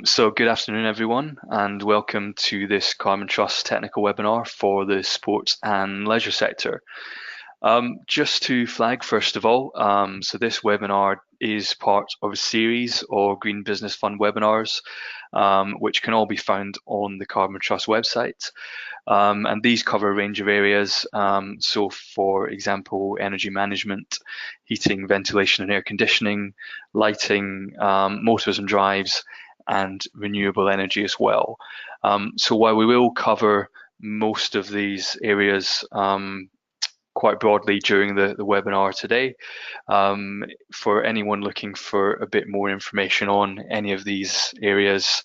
So good afternoon, everyone, and welcome to this Carbon Trust technical webinar for the sports and leisure sector. Just to flag, first of all, so this webinar is part of a series of Green Business Fund webinars, which can all be found on the Carbon Trust website. And these cover a range of areas. So for example, energy management, heating, ventilation and air conditioning, lighting, motors and drives, and renewable energy as well. So while we will cover most of these areas quite broadly during the webinar today, for anyone looking for a bit more information on any of these areas,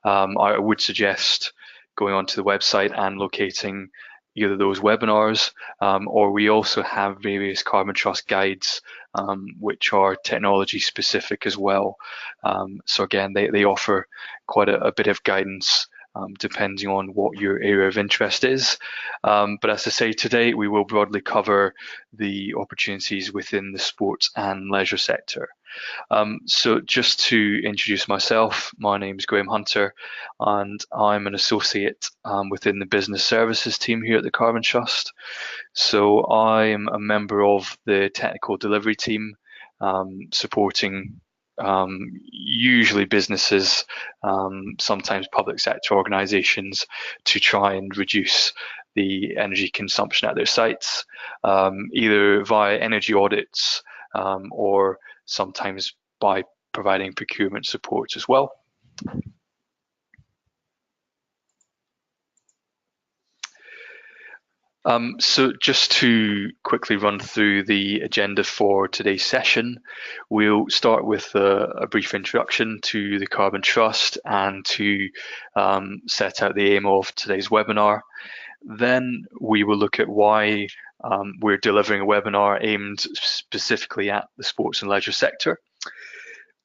I would suggest going onto the website and locating either those webinars, or we also have various Carbon Trust guides, which are technology specific as well. So again, they offer quite a bit of guidance depending on what your area of interest is. But as I say, today we will broadly cover the opportunities within the sports and leisure sector. So just to introduce myself, my name is Graham Hunter, and I'm an associate within the business services team here at the Carbon Trust. So I'm a member of the technical delivery team, supporting usually businesses, sometimes public sector organisations, to try and reduce the energy consumption at their sites, either via energy audits or sometimes by providing procurement support as well. So just to quickly run through the agenda for today's session, we'll start with a brief introduction to the Carbon Trust and to set out the aim of today's webinar. Then we will look at why we're delivering a webinar aimed specifically at the sports and leisure sector.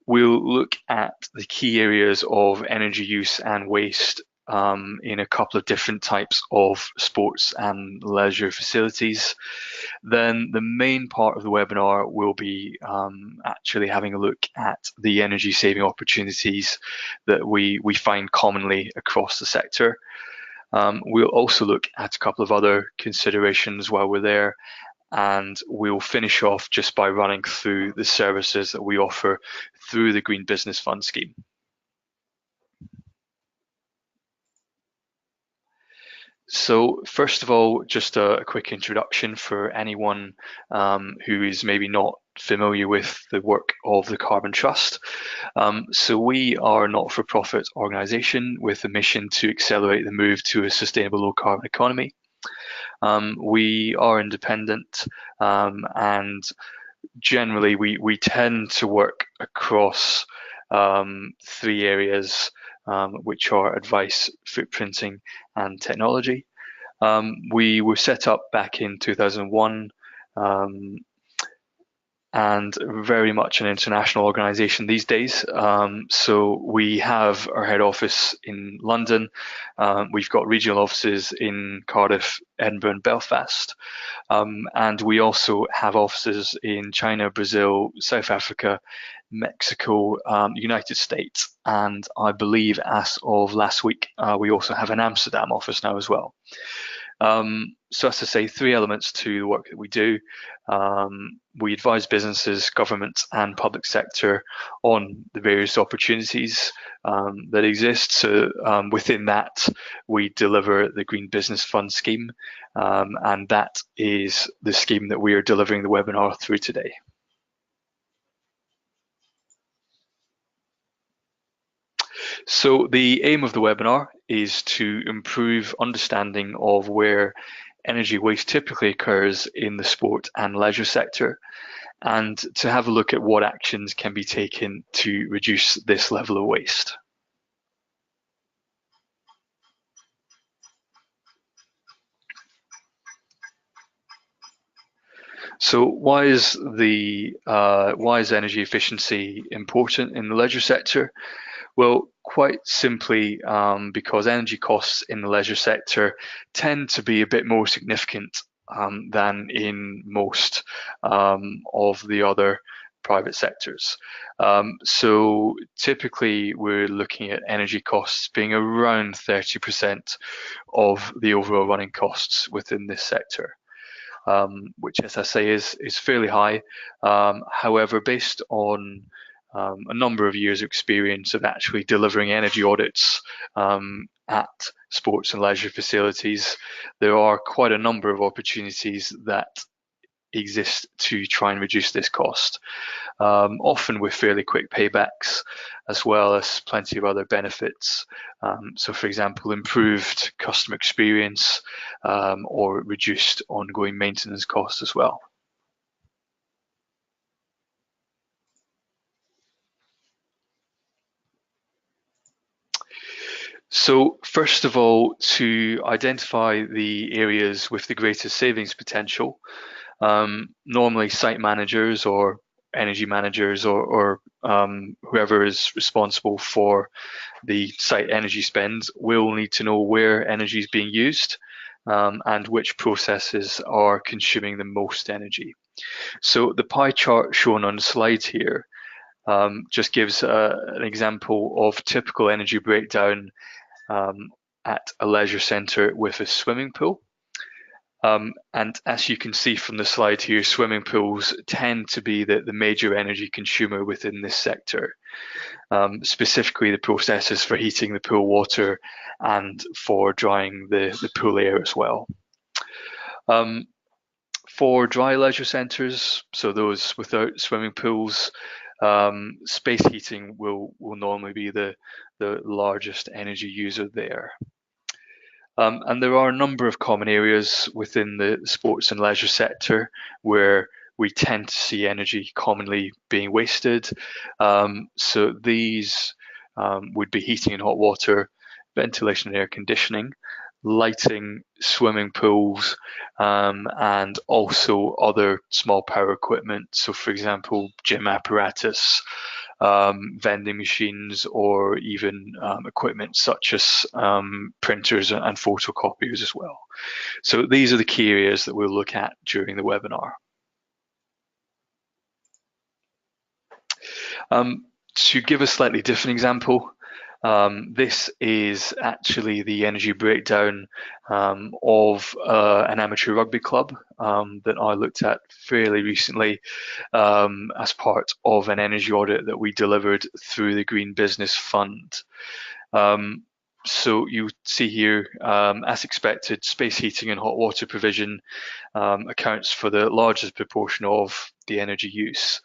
We'll look at the key areas of energy use and waste in a couple of different types of sports and leisure facilities. Then the main part of the webinar will be actually having a look at the energy saving opportunities that we find commonly across the sector. We'll also look at a couple of other considerations while we're there, and we'll finish off just by running through the services that we offer through the Green Business Fund scheme. So first of all, just a quick introduction for anyone who is maybe not familiar with the work of the Carbon Trust. So we are a not-for-profit organisation with a mission to accelerate the move to a sustainable low-carbon economy. We are independent, and generally we tend to work across three areas, which are advice, footprinting, and technology. We were set up back in 2001, and very much an international organisation these days. So we have our head office in London. We've got regional offices in Cardiff, Edinburgh, and Belfast. And we also have offices in China, Brazil, South Africa, Mexico, United States, and I believe as of last week, we also have an Amsterdam office now as well. So as to say, three elements to the work that we do. We advise businesses, governments, and public sector on the various opportunities that exist. So within that, we deliver the Green Business Fund scheme, and that is the scheme that we are delivering the webinar through today. So the aim of the webinar is to improve understanding of where energy waste typically occurs in the sport and leisure sector, and to have a look at what actions can be taken to reduce this level of waste. So why is energy efficiency important in the leisure sector? Well, quite simply because energy costs in the leisure sector tend to be a bit more significant than in most of the other private sectors. So typically we're looking at energy costs being around 30% of the overall running costs within this sector. Which, as I say, is fairly high. However, based on a number of years of experience of actually delivering energy audits at sports and leisure facilities, there are quite a number of opportunities that exist to try and reduce this cost, often with fairly quick paybacks, as well as plenty of other benefits. So, for example, improved customer experience or reduced ongoing maintenance costs as well. So first of all, to identify the areas with the greatest savings potential, normally site managers or energy managers or whoever is responsible for the site energy spend will need to know where energy is being used and which processes are consuming the most energy. So the pie chart shown on the slide here just gives an example of typical energy breakdown at a leisure centre with a swimming pool. And as you can see from the slide here, swimming pools tend to be the major energy consumer within this sector, specifically the processes for heating the pool water and for drying the pool air as well. For dry leisure centres, so those without swimming pools, space heating will normally be the largest energy user there. And there are a number of common areas within the sports and leisure sector where we tend to see energy commonly being wasted. So these would be heating and hot water, ventilation and air conditioning, lighting, swimming pools, and also other small power equipment. So for example, gym apparatus, vending machines, or even equipment such as printers and photocopiers as well. So these are the key areas that we'll look at during the webinar. To give a slightly different example, this is actually the energy breakdown of an amateur rugby club that I looked at fairly recently as part of an energy audit that we delivered through the Green Business Fund. So you see here, as expected, space heating and hot water provision accounts for the largest proportion of the energy use.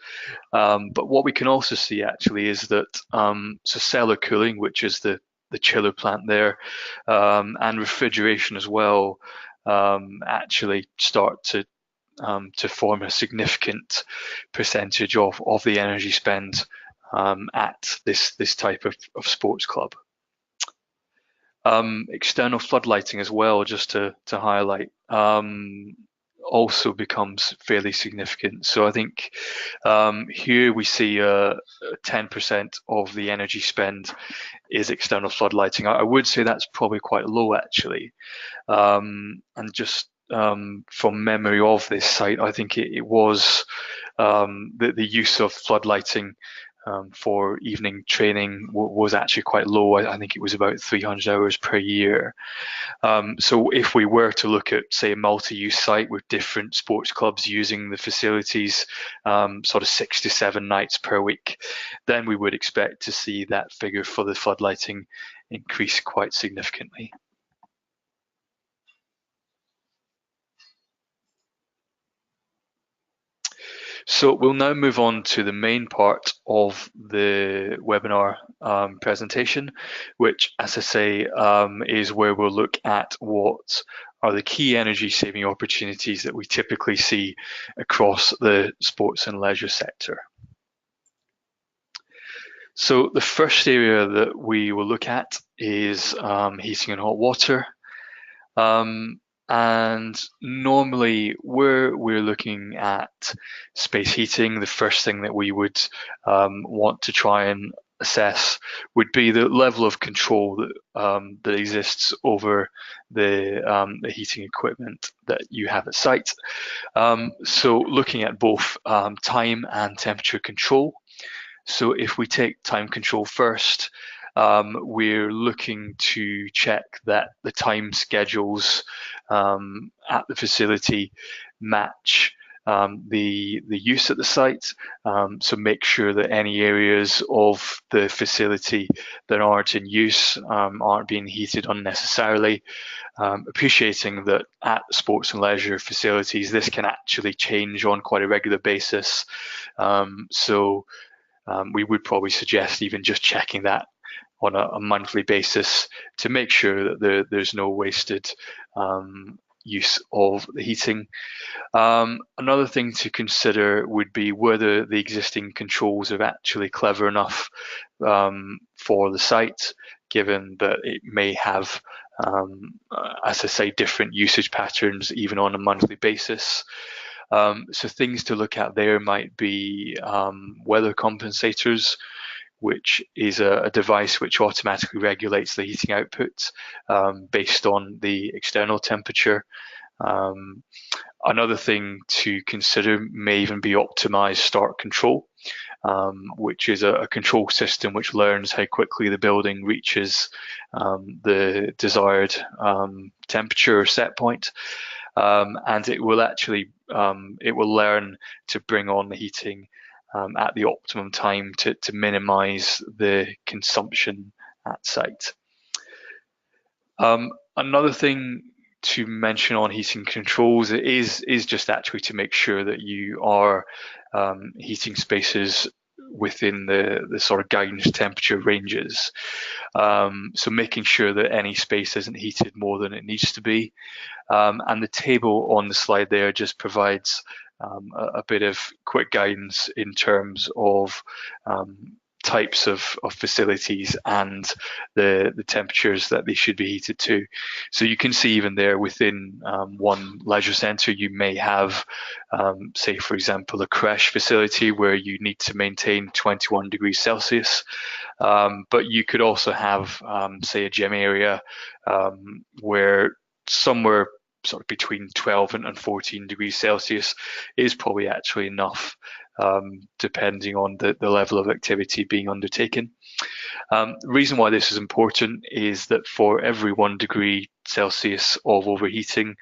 But what we can also see actually is that so cellar cooling, which is the chiller plant there, and refrigeration as well, actually start to form a significant percentage of the energy spend at this type of sports club. External floodlighting as well, just to highlight, also becomes fairly significant. So I think here we see 10% of the energy spend is external floodlighting. I would say that's probably quite low actually. And just from memory of this site, I think it was the use of floodlighting for evening training was actually quite low. I think it was about 300 hours per year. So if we were to look at, say, a multi-use site with different sports clubs using the facilities sort of 6 to 7 nights per week, then we would expect to see that figure for the floodlighting increase quite significantly. So we'll now move on to the main part of the webinar presentation, which, as I say, is where we'll look at what are the key energy saving opportunities that we typically see across the sports and leisure sector. So the first area that we will look at is heating and hot water. And normally where we're looking at space heating, the first thing that we would want to try and assess would be the level of control that exists over the heating equipment that you have at site. So looking at both time and temperature control. So if we take time control first, we're looking to check that the time schedules at the facility match the use at the site. So make sure that any areas of the facility that aren't in use aren't being heated unnecessarily. Appreciating that at sports and leisure facilities, this can actually change on quite a regular basis. We would probably suggest even just checking that on a monthly basis to make sure that there's no wasted use of the heating. Another thing to consider would be whether the existing controls are actually clever enough for the site, given that it may have, as I say, different usage patterns even on a monthly basis. So things to look at there might be weather compensators, which is a device which automatically regulates the heating output based on the external temperature. Another thing to consider may even be Optimise start control, which is a control system which learns how quickly the building reaches the desired temperature or set point. And it will actually learn to bring on the heating at the optimum time to minimize the consumption at site. Another thing to mention on heating controls is just actually to make sure that you are heating spaces within the sort of guidance temperature ranges. So making sure that any space isn't heated more than it needs to be. And the table on the slide there just provides a bit of quick guidance in terms of types of facilities and the temperatures that they should be heated to. So you can see even there within one leisure centre, you may have, say, for example, a creche facility where you need to maintain 21 degrees Celsius. But you could also have, say, a gym area where somewhere sort of between 12 and 14 degrees Celsius is probably actually enough, depending on the level of activity being undertaken. The reason why this is important is that for every 1 degree Celsius of overheating,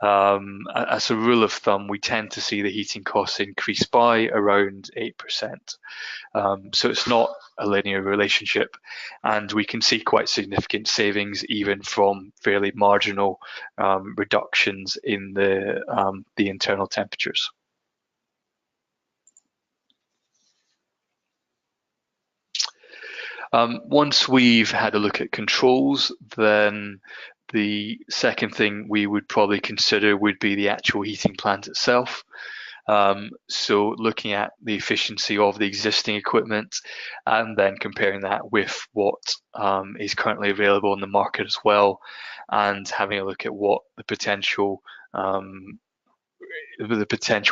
as a rule of thumb, we tend to see the heating costs increase by around 8%. So it's not a linear relationship, and we can see quite significant savings even from fairly marginal reductions in the internal temperatures. Once we've had a look at controls, then the second thing we would probably consider would be the actual heating plant itself. So looking at the efficiency of the existing equipment and then comparing that with what is currently available in the market as well, and having a look at what the potential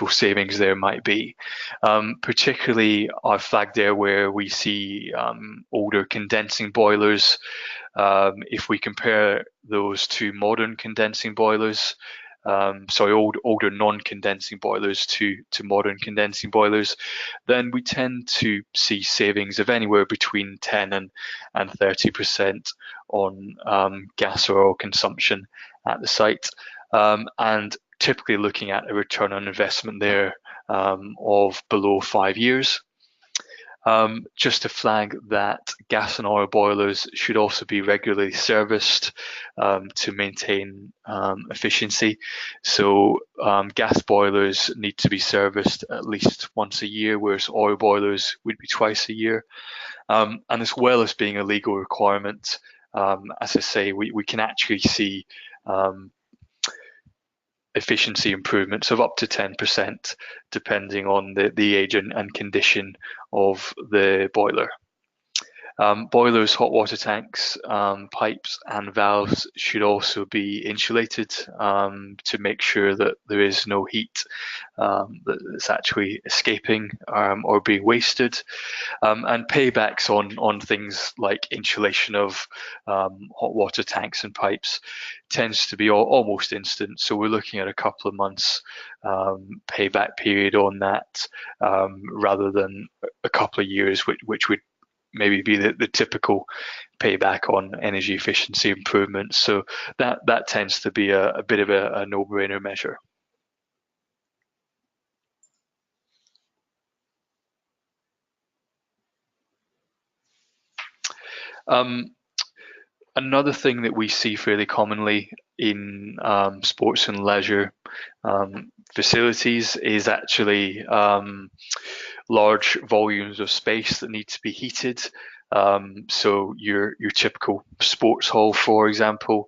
savings there might be. Particularly I've flagged there where we see older condensing boilers. If we compare those to modern condensing boilers, older non-condensing boilers to modern condensing boilers, then we tend to see savings of anywhere between 10 and 30% on gas or oil consumption at the site, and typically looking at a return on investment there of below 5 years. Just to flag that gas and oil boilers should also be regularly serviced to maintain efficiency. So gas boilers need to be serviced at least once a year, whereas oil boilers would be twice a year. And as well as being a legal requirement, as I say, we can actually see efficiency improvements of up to 10%, depending on the age and condition of the boiler. Boilers, hot water tanks, pipes and valves should also be insulated to make sure that there is no heat that's actually escaping or being wasted. And paybacks on things like insulation of hot water tanks and pipes tends to be almost instant. So we're looking at a couple of months payback period on that rather than a couple of years, which would maybe be the typical payback on energy efficiency improvements. So that tends to be a bit of a no-brainer measure. Another thing that we see fairly commonly in sports and leisure facilities is actually large volumes of space that need to be heated. So your typical sports hall, for example,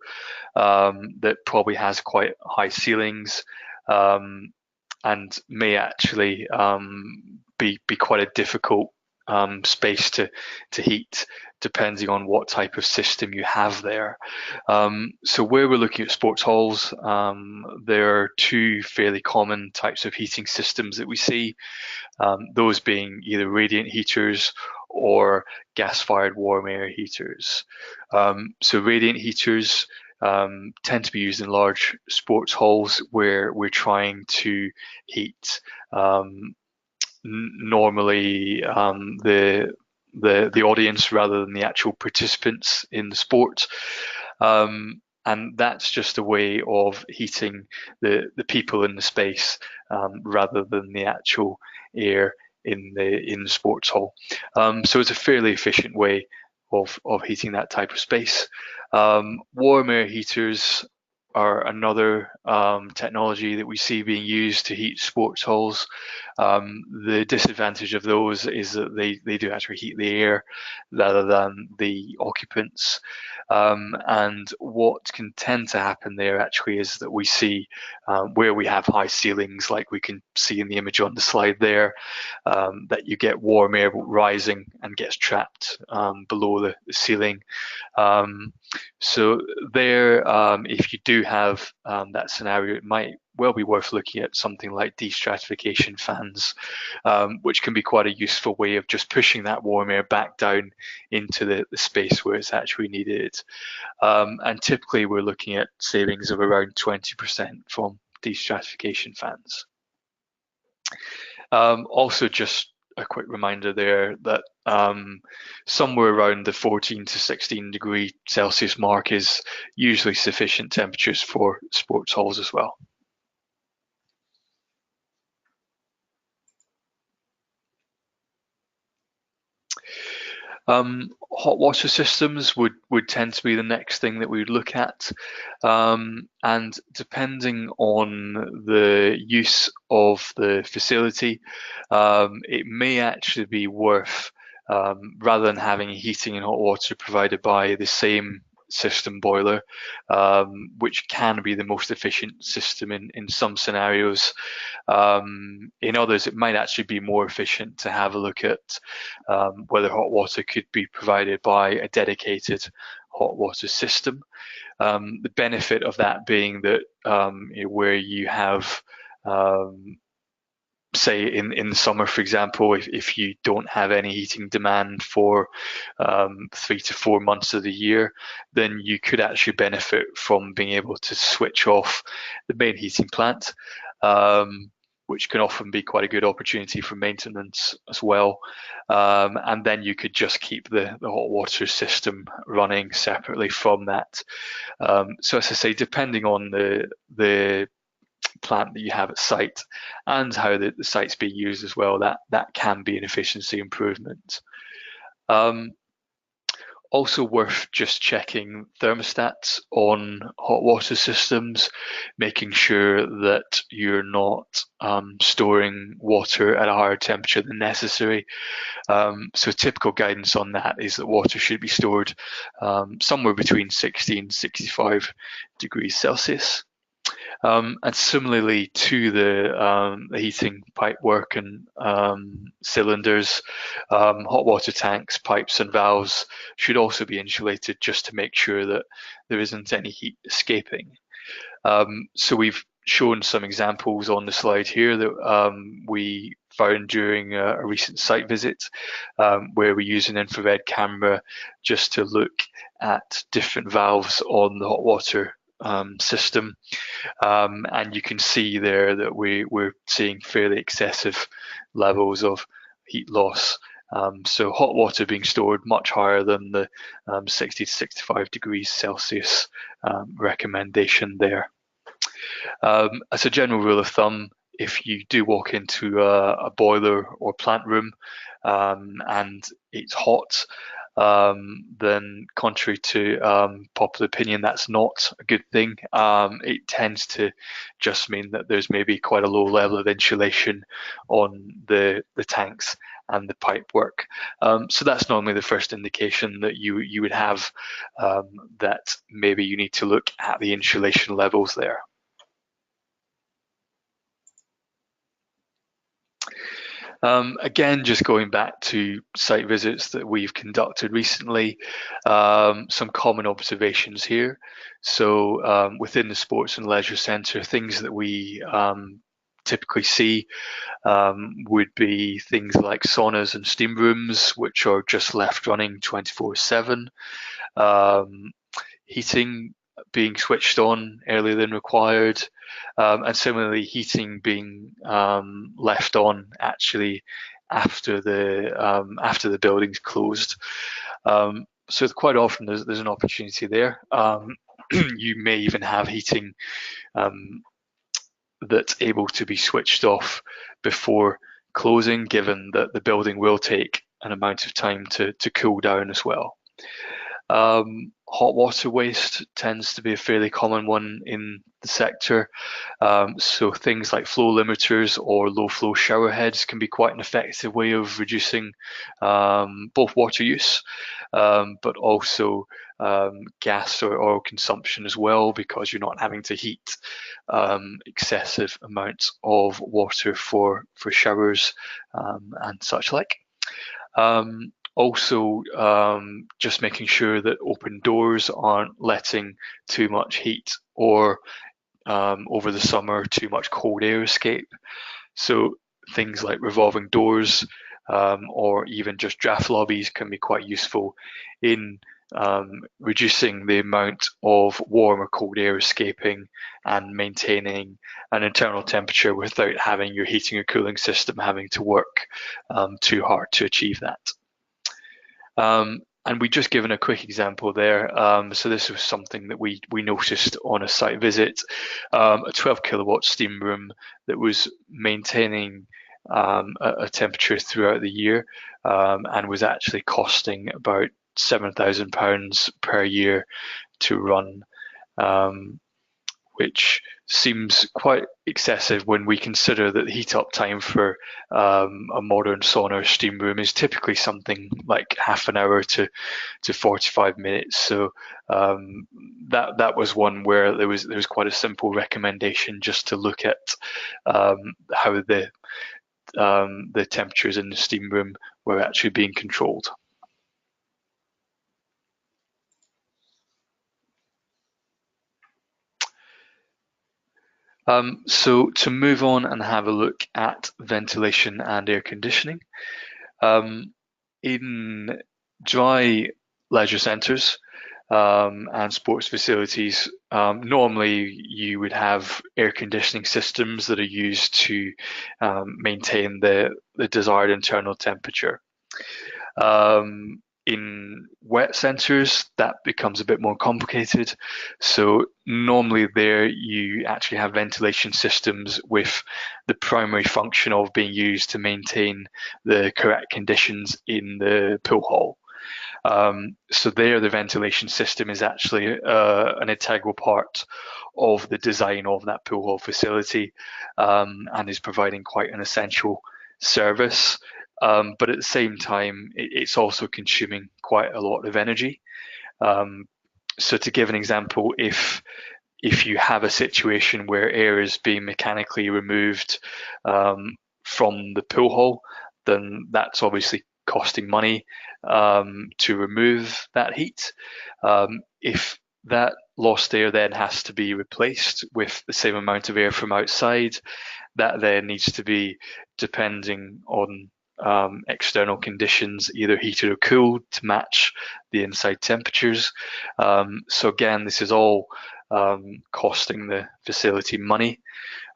that probably has quite high ceilings and may actually be quite a difficult space to heat, depending on what type of system you have there. So where we're looking at sports halls, there are two fairly common types of heating systems that we see, those being either radiant heaters or gas-fired warm air heaters. So radiant heaters tend to be used in large sports halls where we're trying to heat normally the audience rather than the actual participants in the sport. And that's just a way of heating the people in the space rather than the actual air in the sports hall. So it's a fairly efficient way of heating that type of space. Warm air heaters are another technology that we see being used to heat sports halls. The disadvantage of those is that they do actually heat the air rather than the occupants. And what can tend to happen there actually is that we see where we have high ceilings, like we can see in the image on the slide there, that you get warm air rising and gets trapped below the ceiling. So there, if you do have that scenario, it might well be worth looking at something like destratification fans, which can be quite a useful way of just pushing that warm air back down into the space where it's actually needed. And typically we're looking at savings of around 20% from destratification fans. Also, just a quick reminder there that somewhere around the 14 to 16 degree Celsius mark is usually sufficient temperatures for sports halls as well. Hot water systems would tend to be the next thing that we would look at, and depending on the use of the facility, it may actually be worth, rather than having heating and hot water provided by the same system boiler, which can be the most efficient system in some scenarios. In others, it might actually be more efficient to have a look at whether hot water could be provided by a dedicated hot water system. The benefit of that being that where you have say in the summer, for example, if you don't have any heating demand for 3 to 4 months of the year, then you could actually benefit from being able to switch off the main heating plant, which can often be quite a good opportunity for maintenance as well. And then you could just keep the hot water system running separately from that. So as I say, depending on the plant that you have at site and how the site's being used as well, that can be an efficiency improvement. Also worth just checking thermostats on hot water systems, making sure that you're not storing water at a higher temperature than necessary. So typical guidance on that is that water should be stored somewhere between 60 and 65 degrees Celsius. And similarly to the heating pipework and cylinders, hot water tanks, pipes and valves should also be insulated just to make sure that there isn't any heat escaping. So we've shown some examples on the slide here that we found during a recent site visit, where we use an infrared camera just to look at different valves on the hot water system. And you can see there that we're seeing fairly excessive levels of heat loss. So hot water being stored much higher than the 60 to 65 degrees Celsius recommendation there. As a general rule of thumb, if you do walk into a boiler or plant room and it's hot, then contrary to popular opinion, that's not a good thing. It tends to just mean that there's maybe quite a low level of insulation on the tanks and the pipe work. So that's normally the first indication that you would have that maybe you need to look at the insulation levels there. Again, just going back to site visits that we've conducted recently, some common observations here. So within the sports and leisure centre, things that we typically see would be things like saunas and steam rooms, which are just left running 24/7. Heating being switched on earlier than required, and similarly heating being left on actually after the building's closed. So quite often there's an opportunity there. You may even have heating that's able to be switched off before closing, given that the building will take an amount of time to cool down as well. Hot water waste tends to be a fairly common one in the sector. So things like flow limiters or low flow shower heads can be quite an effective way of reducing both water use, but also gas or oil consumption as well, because you're not having to heat excessive amounts of water for showers and such like. Also, just making sure that open doors aren't letting too much heat or over the summer too much cold air escape. So things like revolving doors or even just draft lobbies can be quite useful in reducing the amount of warm or cold air escaping and maintaining an internal temperature without having your heating or cooling system having to work too hard to achieve that. And we just given a quick example there. So this was something that we noticed on a site visit, a 12 kilowatt steam room that was maintaining a temperature throughout the year and was actually costing about £7,000 per year to run, which seems quite excessive when we consider that the heat up time for a modern sauna or steam room is typically something like half an hour to 45 minutes. So that was one where there was quite a simple recommendation just to look at how the temperatures in the steam room were actually being controlled. So to move on and have a look at ventilation and air conditioning. In dry leisure centres and sports facilities, normally you would have air conditioning systems that are used to maintain the desired internal temperature. In wet centres, that becomes a bit more complicated. So normally there you actually have ventilation systems with the primary function of being used to maintain the correct conditions in the pool hall. So there the ventilation system is actually an integral part of the design of that pool hall facility and is providing quite an essential service. But at the same time, it's also consuming quite a lot of energy. So to give an example, if if you have a situation where air is being mechanically removed from the pool hall, then that's obviously costing money to remove that heat. If that lost air then has to be replaced with the same amount of air from outside, that then needs to be, depending on external conditions, either heated or cooled to match the inside temperatures. So again, this is all costing the facility money.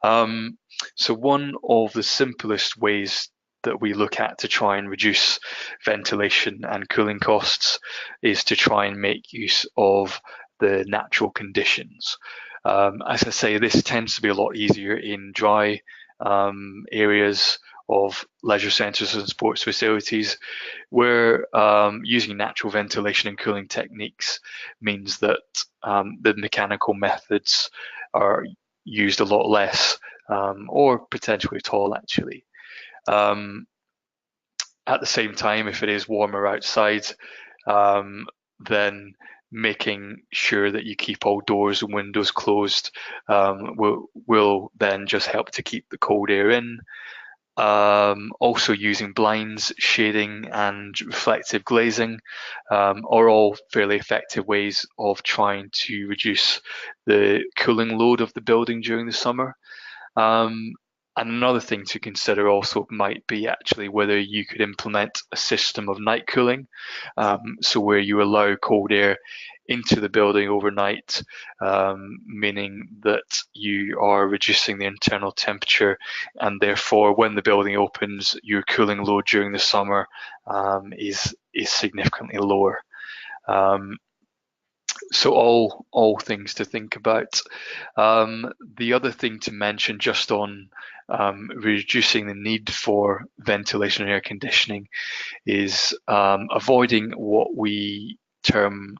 So one of the simplest ways that we look at to try and reduce ventilation and cooling costs is to try and make use of the natural conditions. As I say, this tends to be a lot easier in dry areas of leisure centres and sports facilities, where using natural ventilation and cooling techniques means that the mechanical methods are used a lot less, or potentially at all, actually. At the same time, if it is warmer outside, then making sure that you keep all doors and windows closed will then just help to keep the cold air in. Also using blinds, shading, and reflective glazing are all fairly effective ways of trying to reduce the cooling load of the building during the summer. And another thing to consider also might be actually whether you could implement a system of night cooling, so where you allow cold air into the building overnight, meaning that you are reducing the internal temperature, and therefore when the building opens, your cooling load during the summer is significantly lower. So all things to think about. The other thing to mention just on reducing the need for ventilation and air conditioning is avoiding what we term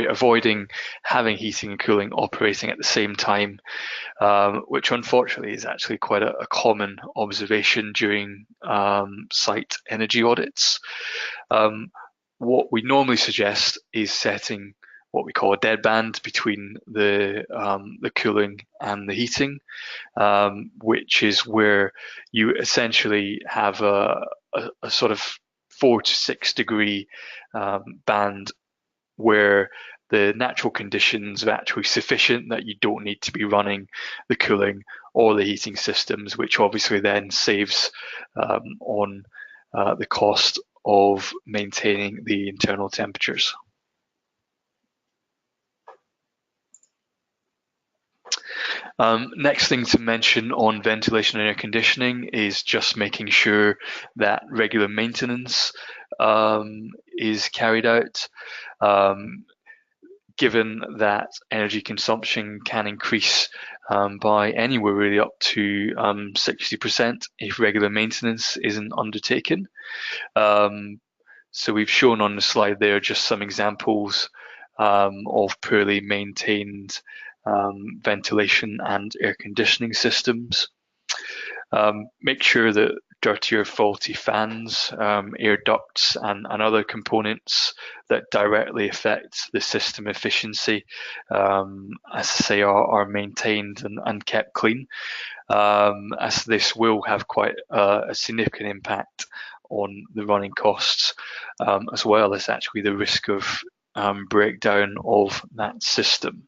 avoiding having heating and cooling operating at the same time, which unfortunately is actually quite a common observation during site energy audits. What we normally suggest is setting what we call a deadband between the cooling and the heating, which is where you essentially have a sort of 4 to 6 degree band where the natural conditions are actually sufficient that you don't need to be running the cooling or the heating systems, which obviously then saves on the cost of maintaining the internal temperatures. Next thing to mention on ventilation and air conditioning is just making sure that regular maintenance is carried out. Given that energy consumption can increase by anywhere really up to 60% if regular maintenance isn't undertaken. So we've shown on the slide there just some examples of poorly maintained ventilation and air conditioning systems. Make sure that dirty or faulty fans, air ducts, and other components that directly affect the system efficiency, as I say, are maintained and kept clean, as this will have quite a significant impact on the running costs, as well as actually the risk of breakdown of that system.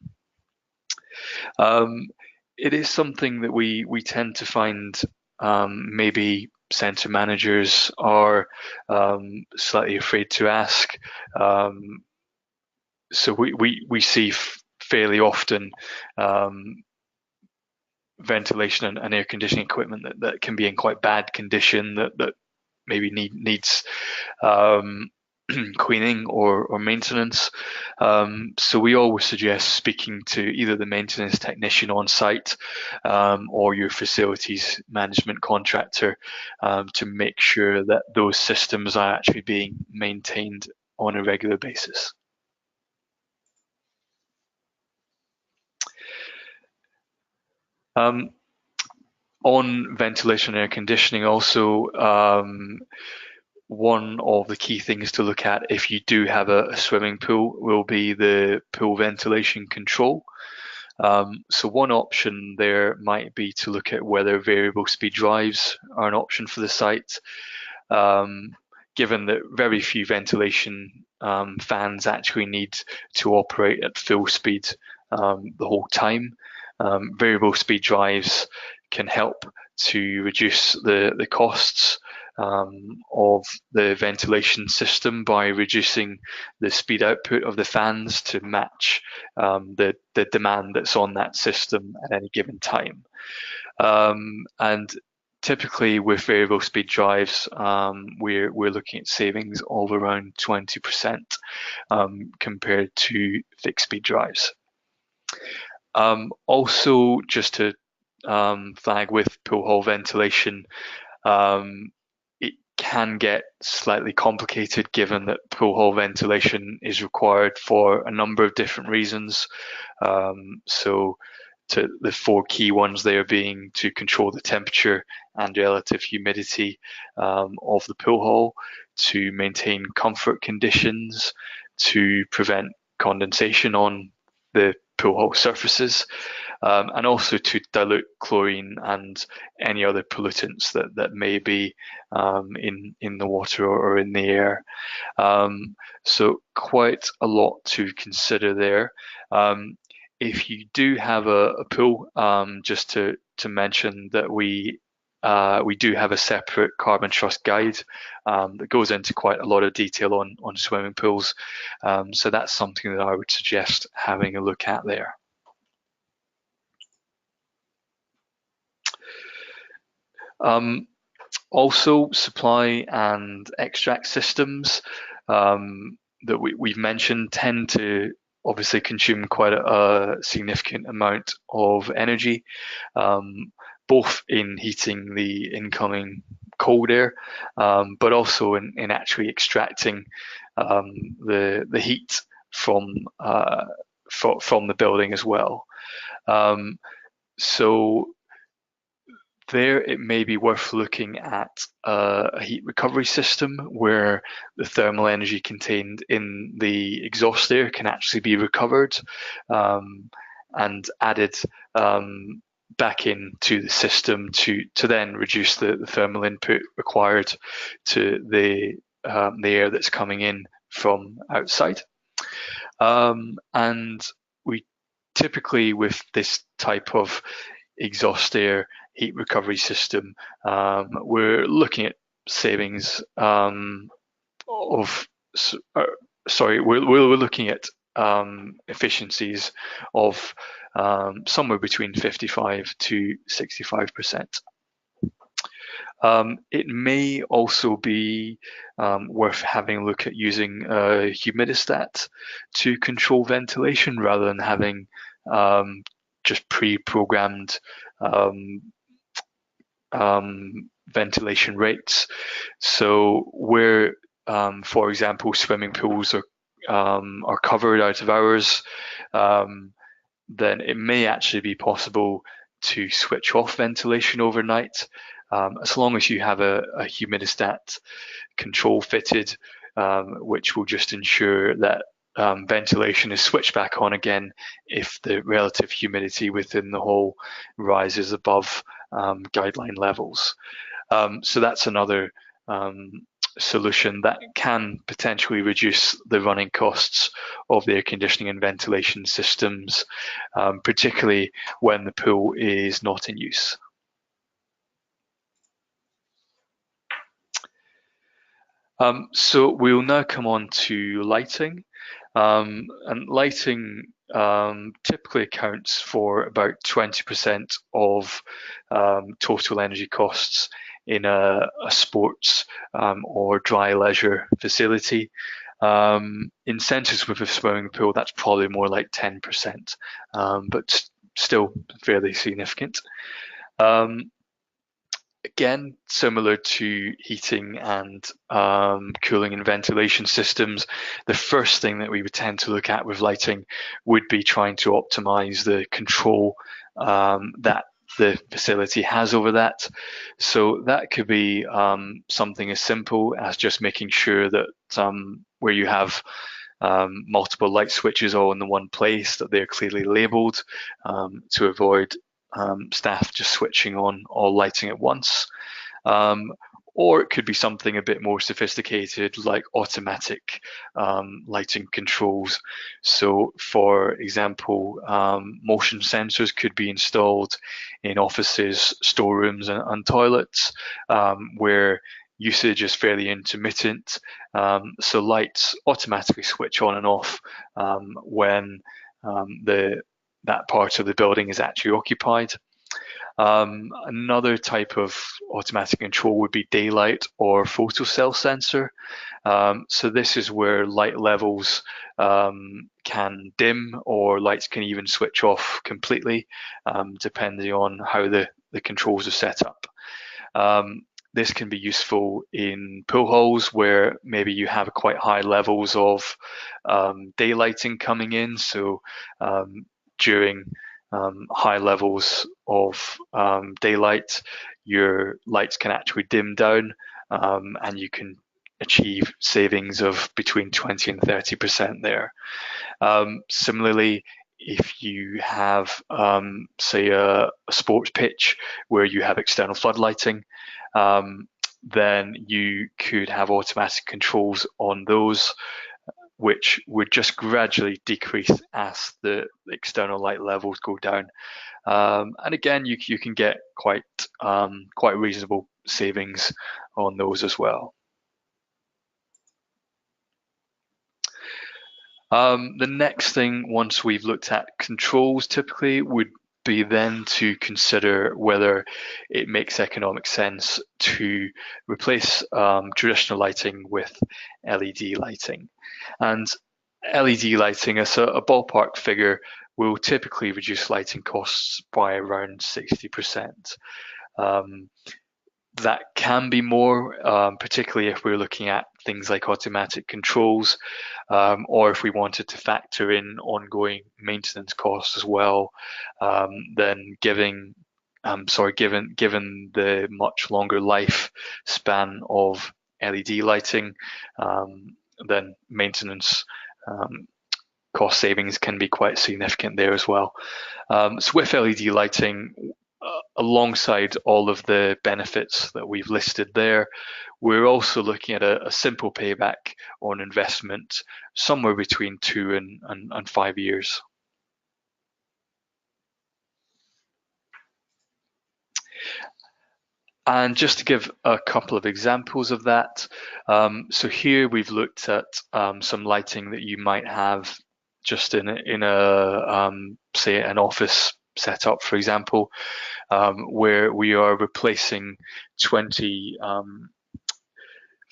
It is something that we tend to find maybe centre managers are slightly afraid to ask. So we see fairly often ventilation and air conditioning equipment that can be in quite bad condition, that maybe needs cleaning or maintenance. So we always suggest speaking to either the maintenance technician on site or your facilities management contractor to make sure that those systems are actually being maintained on a regular basis. On ventilation and air conditioning also, one of the key things to look at if you do have a swimming pool will be the pool ventilation control. So one option there might be to look at whether variable speed drives are an option for the site. Given that very few ventilation fans actually need to operate at full speed the whole time, variable speed drives can help to reduce the costs of the ventilation system by reducing the speed output of the fans to match the demand that's on that system at any given time. And typically with variable speed drives, we're looking at savings of around 20% compared to fixed speed drives. Also, just to flag with pool hall ventilation, it can get slightly complicated given that pool hall ventilation is required for a number of different reasons. So the four key ones there being to control the temperature and relative humidity of the pool hall, to maintain comfort conditions, to prevent condensation on the pool hall surfaces, and also to dilute chlorine and any other pollutants that may be in the water or in the air. So quite a lot to consider there. If you do have a pool, just to mention that we do have a separate Carbon Trust guide that goes into quite a lot of detail on swimming pools. So that's something that I would suggest having a look at there. Also, supply and extract systems that we've mentioned tend to obviously consume quite a significant amount of energy, both in heating the incoming cold air, but also in actually extracting the heat from the building as well. So there it may be worth looking at a heat recovery system where the thermal energy contained in the exhaust air can actually be recovered and added back into the system to then reduce the thermal input required to the air that's coming in from outside. And we typically, with this type of exhaust air heat recovery system, we're looking at savings we're looking at efficiencies of somewhere between 55 to 65%. It may also be worth having a look at using a humidistat to control ventilation rather than having just pre-programmed ventilation rates. So where, for example, swimming pools are covered out of hours, then it may actually be possible to switch off ventilation overnight, as long as you have a humidistat control fitted, which will just ensure that ventilation is switched back on again if the relative humidity within the hall rises above guideline levels. So that's another solution that can potentially reduce the running costs of the air conditioning and ventilation systems, particularly when the pool is not in use. So we'll now come on to lighting. And lighting typically accounts for about 20% of total energy costs in a sports or dry leisure facility. In centres with a swimming pool, that's probably more like 10%, but still fairly significant. Again, similar to heating and cooling and ventilation systems, the first thing that we would tend to look at with lighting would be trying to optimize the control that the facility has over that. So that could be something as simple as just making sure that where you have multiple light switches all in the one place, that they're clearly labeled to avoid staff just switching on all lighting at once. Or it could be something a bit more sophisticated, like automatic lighting controls. So, for example, motion sensors could be installed in offices, storerooms, and toilets, where usage is fairly intermittent. So lights automatically switch on and off when that part of the building is actually occupied. Another type of automatic control would be daylight or photocell sensor. So this is where light levels can dim, or lights can even switch off completely, depending on how the controls are set up. This can be useful in pool halls where maybe you have quite high levels of daylighting coming in. So during high levels of daylight, your lights can actually dim down, and you can achieve savings of between 20 and 30% there. Similarly, if you have, say, a sports pitch where you have external floodlighting, then you could have automatic controls on those, which would just gradually decrease as the external light levels go down. And again, you can get quite reasonable savings on those as well. The next thing, once we've looked at controls, typically would be then to consider whether it makes economic sense to replace traditional lighting with LED lighting. And LED lighting, as a ballpark figure, will typically reduce lighting costs by around 60%. That can be more, particularly if we're looking at things like automatic controls, or if we wanted to factor in ongoing maintenance costs as well. Then given the much longer lifespan of LED lighting, then maintenance cost savings can be quite significant there as well. So with LED lighting, alongside all of the benefits that we've listed there, we're also looking at a simple payback on investment, somewhere between 2 and 5 years. And just to give a couple of examples of that, so here we've looked at some lighting that you might have just in a say an office setup, for example, where we are replacing 20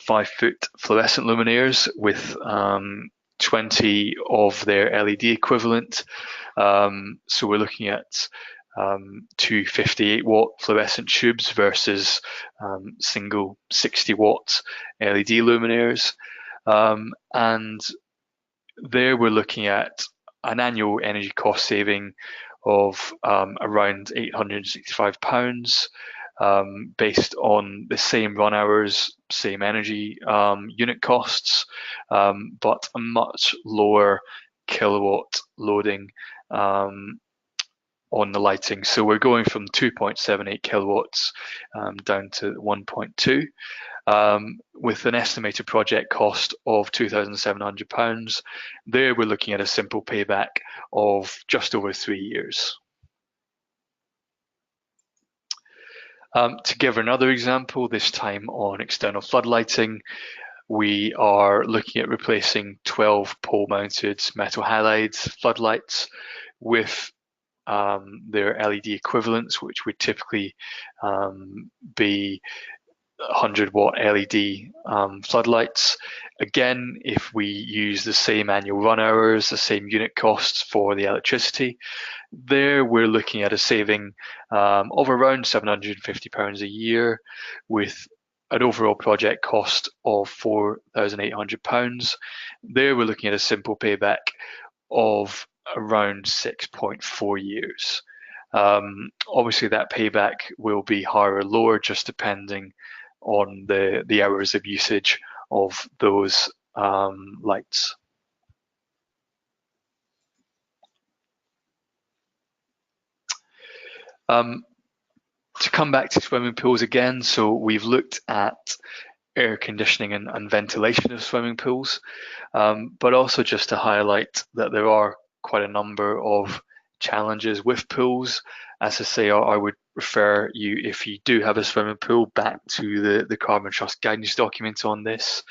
5-foot fluorescent luminaires with 20 of their LED equivalent. So we're looking at two 58-watt fluorescent tubes versus single 60-watt LED luminaires. And there we're looking at an annual energy cost saving of around £865, based on the same run hours, same energy unit costs, but a much lower kilowatt loading on the lighting. So we're going from 2.78 kilowatts down to 1.2. With an estimated project cost of £2,700. There we're looking at a simple payback of just over 3 years. To give another example, this time on external floodlighting, we are looking at replacing 12 pole-mounted metal halide floodlights with their LED equivalents, which would typically be 100-watt LED floodlights. Again, if we use the same annual run hours, the same unit costs for the electricity, there we're looking at a saving of around £750 a year, with an overall project cost of £4,800. There we're looking at a simple payback of around 6.4 years. Obviously, that payback will be higher or lower, just depending on the hours of usage of those lights. To come back to swimming pools again, so we've looked at air conditioning and ventilation of swimming pools, but also just to highlight that there are quite a number of challenges with pools. As I say, I would refer you, if you do have a swimming pool, back to the Carbon Trust guidance document on this.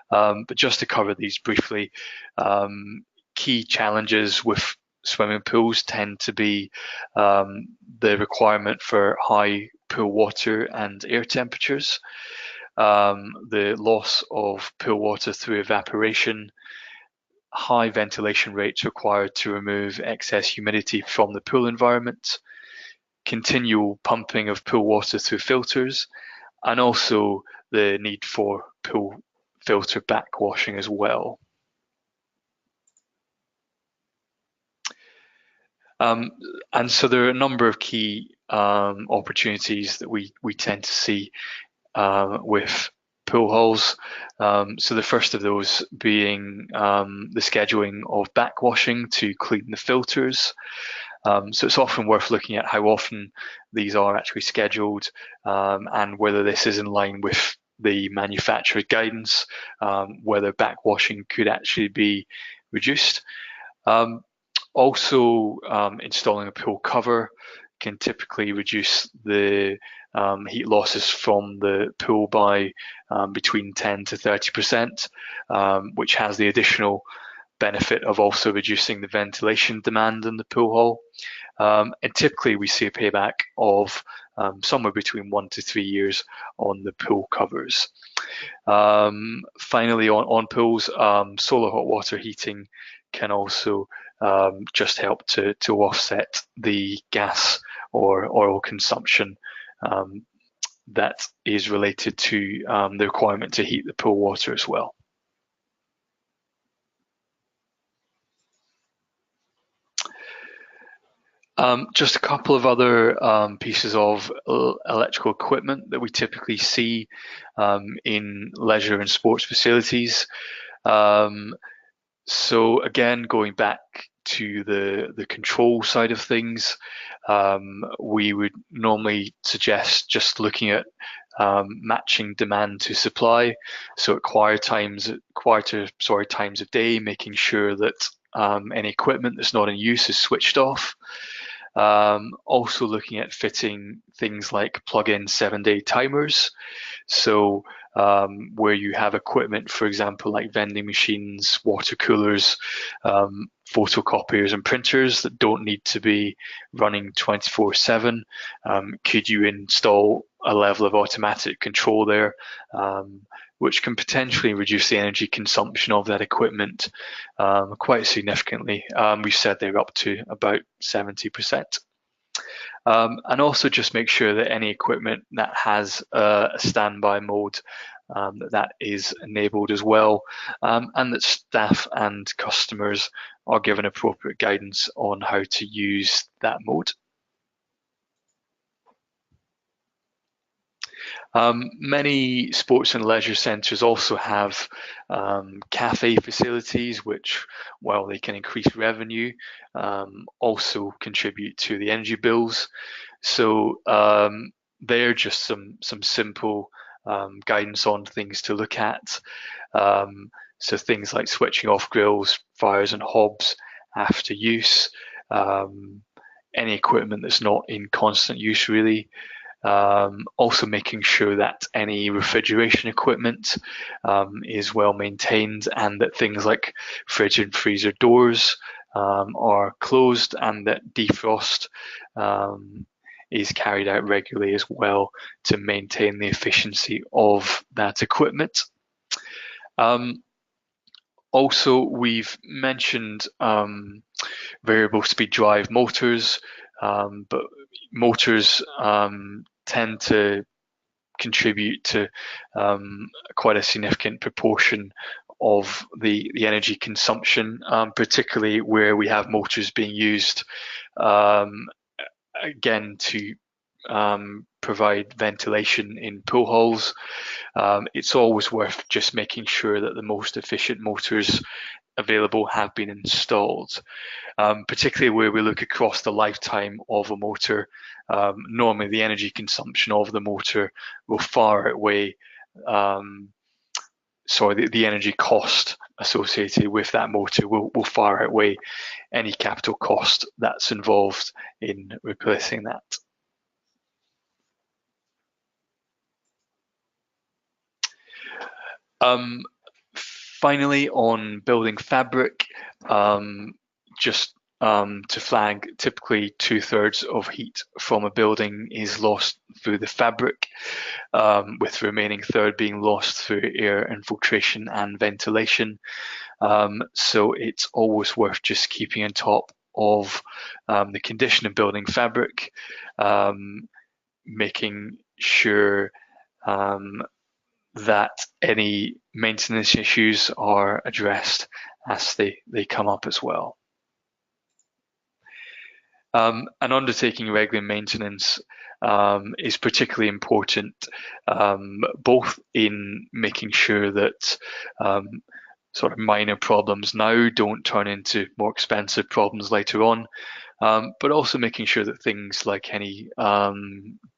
But just to cover these briefly, key challenges with swimming pools tend to be the requirement for high pool water and air temperatures, the loss of pool water through evaporation, high ventilation rates required to remove excess humidity from the pool environment, continual pumping of pool water through filters, and also the need for pool filter backwashing as well. And so there are a number of key opportunities that we tend to see with pool halls. So the first of those being the scheduling of backwashing to clean the filters. So it's often worth looking at how often these are actually scheduled, and whether this is in line with the manufacturer's guidance, whether backwashing could actually be reduced. Also, installing a pool cover can typically reduce the heat losses from the pool by between 10 to 30%, which has the additional benefit of also reducing the ventilation demand in the pool hall. And typically we see a payback of somewhere between 1 to 3 years on the pool covers. Finally, on pools, solar hot water heating can also just help to offset the gas or oil consumption that is related to the requirement to heat the pool water as well. Just a couple of other pieces of electrical equipment that we typically see in leisure and sports facilities. So again, going back to the control side of things, we would normally suggest just looking at matching demand to supply. So at quieter times of day, making sure that any equipment that's not in use is switched off. Also looking at fitting things like plug-in 7-day timers. So where you have equipment, for example, like vending machines, water coolers, photocopiers and printers that don't need to be running 24/7, could you install a level of automatic control there, which can potentially reduce the energy consumption of that equipment quite significantly. We've said they're up to about 70%. And also just make sure that any equipment that has a standby mode, that is enabled as well, and that staff and customers are given appropriate guidance on how to use that mode. Many sports and leisure centres also have cafe facilities, which, while they can increase revenue, also contribute to the energy bills. So they're just some simple guidance on things to look at. So things like switching off grills, fires and hobs after use, any equipment that's not in constant use really. Also making sure that any refrigeration equipment is well maintained, and that things like fridge and freezer doors are closed, and that defrost is carried out regularly as well to maintain the efficiency of that equipment. Also, we've mentioned variable speed drive motors, but motors tend to contribute to quite a significant proportion of the energy consumption, particularly where we have motors being used again, to provide ventilation in pool halls. It's always worth just making sure that the most efficient motors available have been installed. Particularly where we look across the lifetime of a motor, normally the energy consumption of the motor will far outweigh the energy cost associated with that motor will far outweigh any capital cost that's involved in replacing that. Finally, on building fabric, just to flag, typically 2/3 of heat from a building is lost through the fabric, with the remaining third being lost through air infiltration and ventilation. So it's always worth just keeping on top of the condition of building fabric, making sure that any maintenance issues are addressed as they come up as well. And undertaking regular maintenance is particularly important, both in making sure that sort of minor problems now don't turn into more expensive problems later on, but also making sure that things like any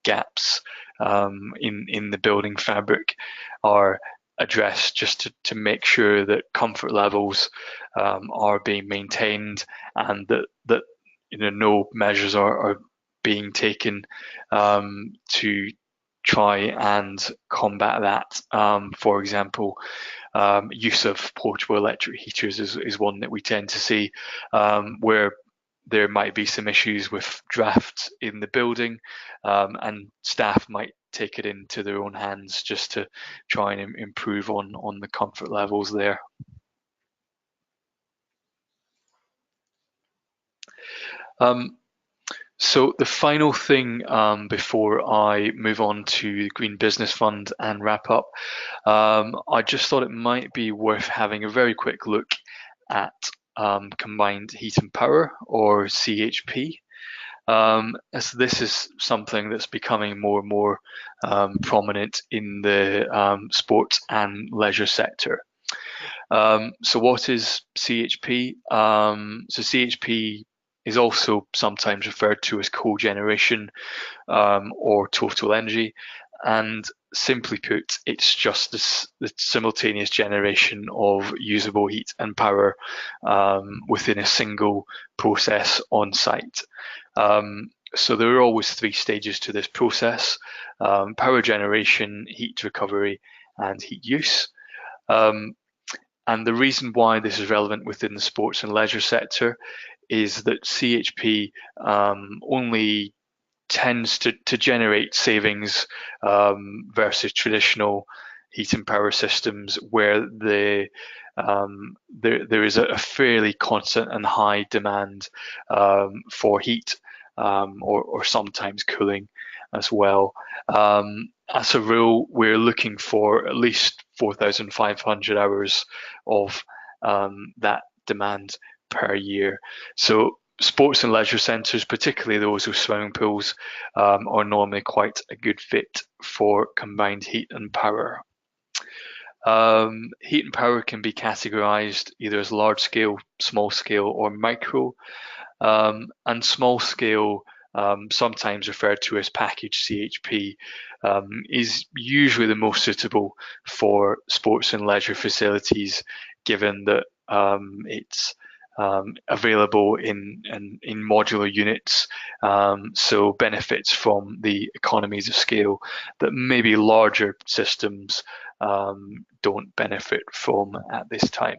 gaps in the building fabric are addressed, just to make sure that comfort levels are being maintained, and that no measures are being taken to try and combat that. For example, use of portable electric heaters is one that we tend to see, where there might be some issues with draft in the building, and staff might take it into their own hands just to try and improve on the comfort levels there. So the final thing before I move on to the Green Business Fund and wrap up, I just thought it might be worth having a very quick look at combined heat and power, or CHP, as this is something that's becoming more and more prominent in the sports and leisure sector. So what is CHP? So CHP is also sometimes referred to as cogeneration or total energy, and simply put, it's just the simultaneous generation of usable heat and power within a single process on site. So there are always 3 stages to this process: power generation, heat recovery, and heat use. And the reason why this is relevant within the sports and leisure sector is that CHP only tends to generate savings versus traditional heat and power systems, where there is a fairly constant and high demand for heat, or sometimes cooling as well. As a rule, we're looking for at least 4,500 hours of that demand per year. So sports and leisure centres, particularly those with swimming pools, are normally quite a good fit for combined heat and power. Heat and power can be categorised either as large scale, small scale, or micro. And small scale, sometimes referred to as package CHP, is usually the most suitable for sports and leisure facilities, given that it's available in modular units, so benefits from the economies of scale that maybe larger systems don't benefit from at this time.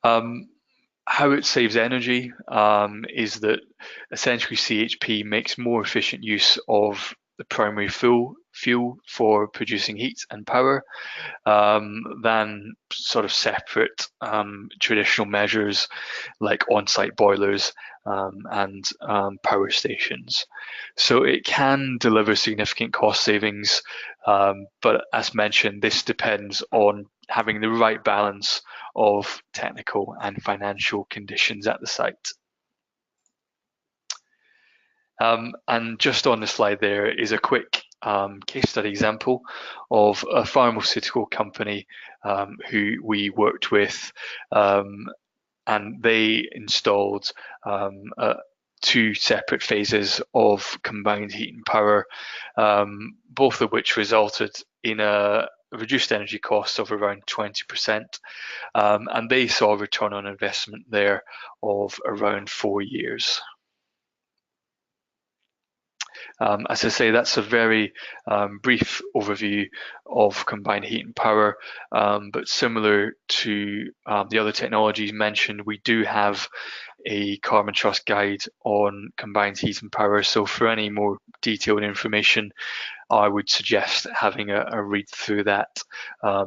How it saves energy is that essentially CHP makes more efficient use of the primary fuel for producing heat and power than sort of separate traditional measures like on-site boilers and power stations. So it can deliver significant cost savings, but as mentioned, this depends on having the right balance of technical and financial conditions at the site. And just on the slide there is a quick case study example of a pharmaceutical company who we worked with, and they installed two separate phases of combined heat and power, both of which resulted in a reduced energy costs of around 20%, and they saw a return on investment there of around 4 years. As I say, that's a very brief overview of combined heat and power, but similar to the other technologies mentioned, we do have a Carbon Trust guide on combined heat and power. So for any more detailed information, I would suggest having a read through that,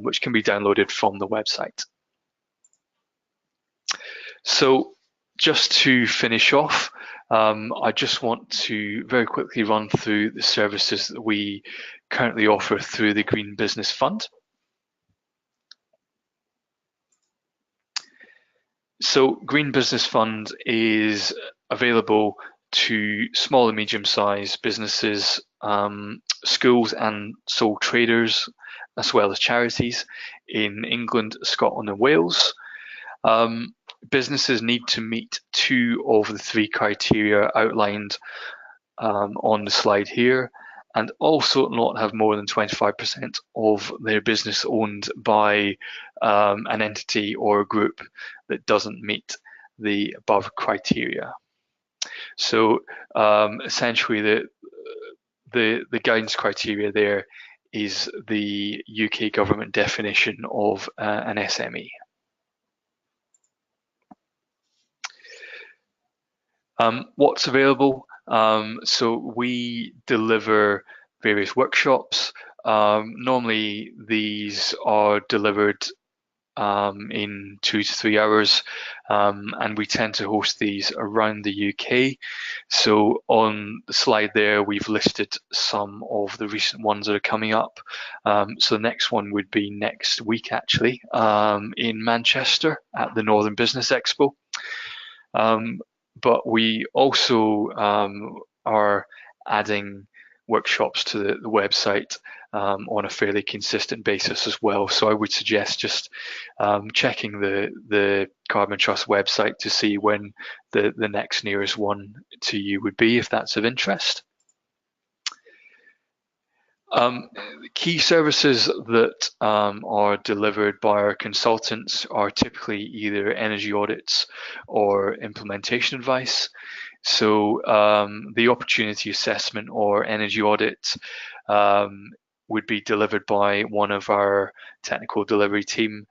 which can be downloaded from the website. So just to finish off, I just want to very quickly run through the services that we currently offer through the Green Business Fund. So Green Business Fund is available to small and medium-sized businesses, schools and sole traders, as well as charities in England, Scotland and Wales. Businesses need to meet 2 of the 3 criteria outlined on the slide here, and also not have more than 25% of their business owned by an entity or a group that doesn't meet the above criteria. So essentially the guidance criteria there is the UK government definition of an SME. What's available? So we deliver various workshops. Normally these are delivered in 2 to 3 hours, and we tend to host these around the UK. So on the slide there, we've listed some of the recent ones that are coming up. So the next one would be next week, actually, in Manchester at the Northern Business Expo. But we also are adding workshops to the website on a fairly consistent basis as well. So I would suggest just checking the Carbon Trust website to see when the next nearest one to you would be, if that's of interest. Key services that are delivered by our consultants are typically either energy audits or implementation advice. So the opportunity assessment or energy audit would be delivered by one of our technical delivery team,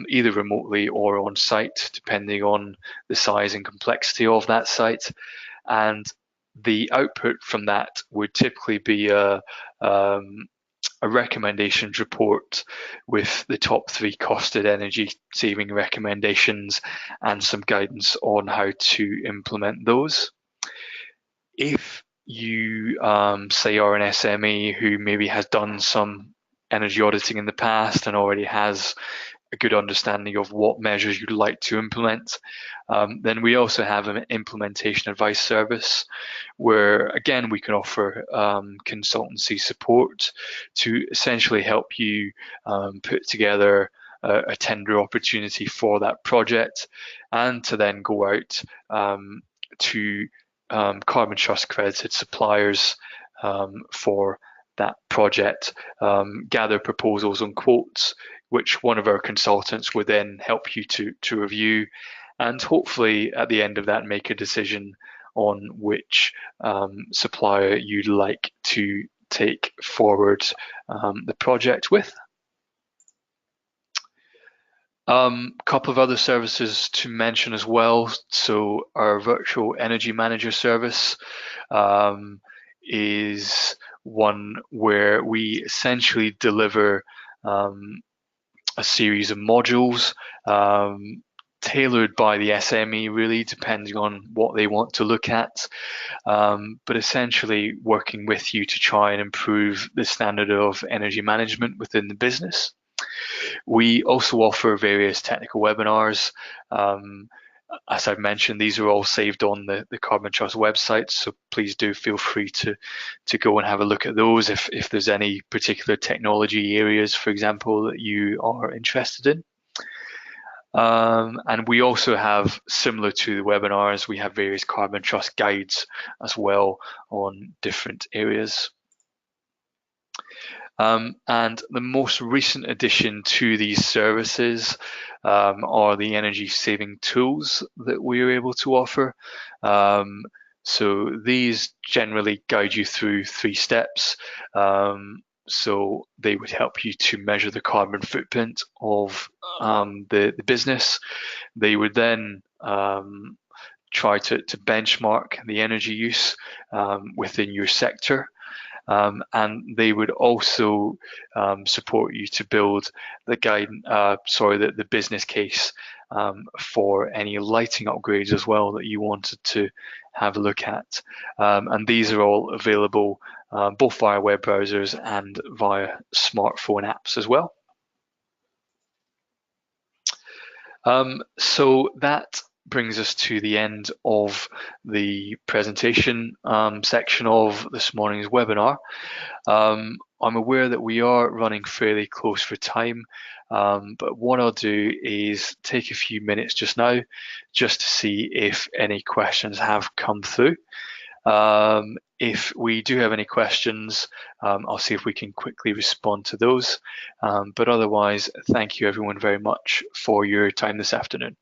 either remotely or on site, depending on the size and complexity of that site. And the output from that would typically be a recommendations report with the top 3 costed energy saving recommendations and some guidance on how to implement those. If you say are an SME who maybe has done some energy auditing in the past and already has a good understanding of what measures you'd like to implement, then we also have an implementation advice service where, again, we can offer consultancy support to essentially help you put together a tender opportunity for that project, and to then go out to Carbon Trust accredited suppliers for that project, gather proposals and quotes, which one of our consultants would then help you to review, and hopefully at the end of that make a decision on which supplier you'd like to take forward the project with. Couple of other services to mention as well. So our virtual energy manager service is one where we essentially deliver a series of modules tailored by the SME, really, depending on what they want to look at, but essentially working with you to try and improve the standard of energy management within the business. We also offer various technical webinars. As I've mentioned, these are all saved on the Carbon Trust website, so please do feel free to go and have a look at those if there's any particular technology areas, for example, that you are interested in. And we also have, similar to the webinars, we have various Carbon Trust guides as well on different areas. And the most recent addition to these services are the energy saving tools that we are able to offer. So these generally guide you through 3 steps. So they would help you to measure the carbon footprint of the business. They would then try to benchmark the energy use within your sector. And they would also support you to build the business case for any lighting upgrades as well that you wanted to have a look at. And these are all available both via web browsers and via smartphone apps as well. So that brings us to the end of the presentation section of this morning's webinar. I'm aware that we are running fairly close for time, but what I'll do is take a few minutes just now just to see if any questions have come through. If we do have any questions, I'll see if we can quickly respond to those. But otherwise, thank you everyone very much for your time this afternoon.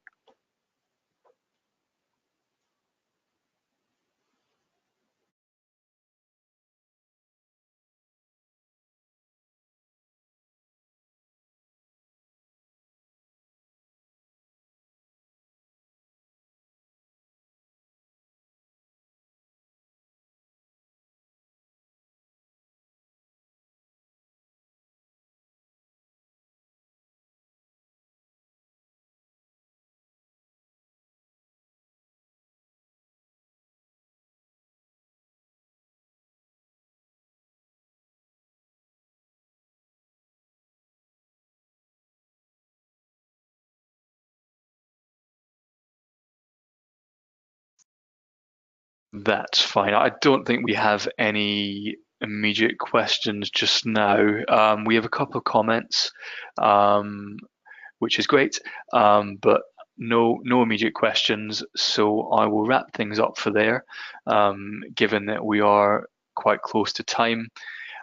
That's fine. I don't think we have any immediate questions just now. We have a couple of comments, which is great, but no immediate questions. So I will wrap things up for there, given that we are quite close to time.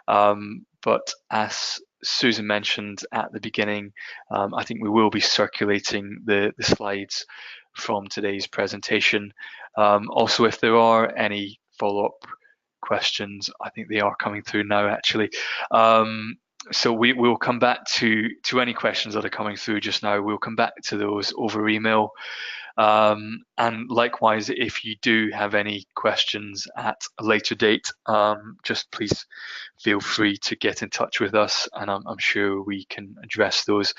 But as Susan mentioned at the beginning, I think we will be circulating the slides from today's presentation. Also, if there are any follow-up questions, I think they are coming through now actually. So we'll come back to any questions that are coming through just now. We'll come back to those over email. And likewise, if you do have any questions at a later date, just please feel free to get in touch with us, and I'm sure we can address those.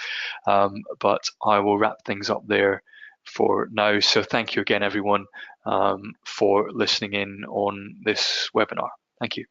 But I will wrap things up there for now. So thank you again, everyone, for listening in on this webinar. Thank you.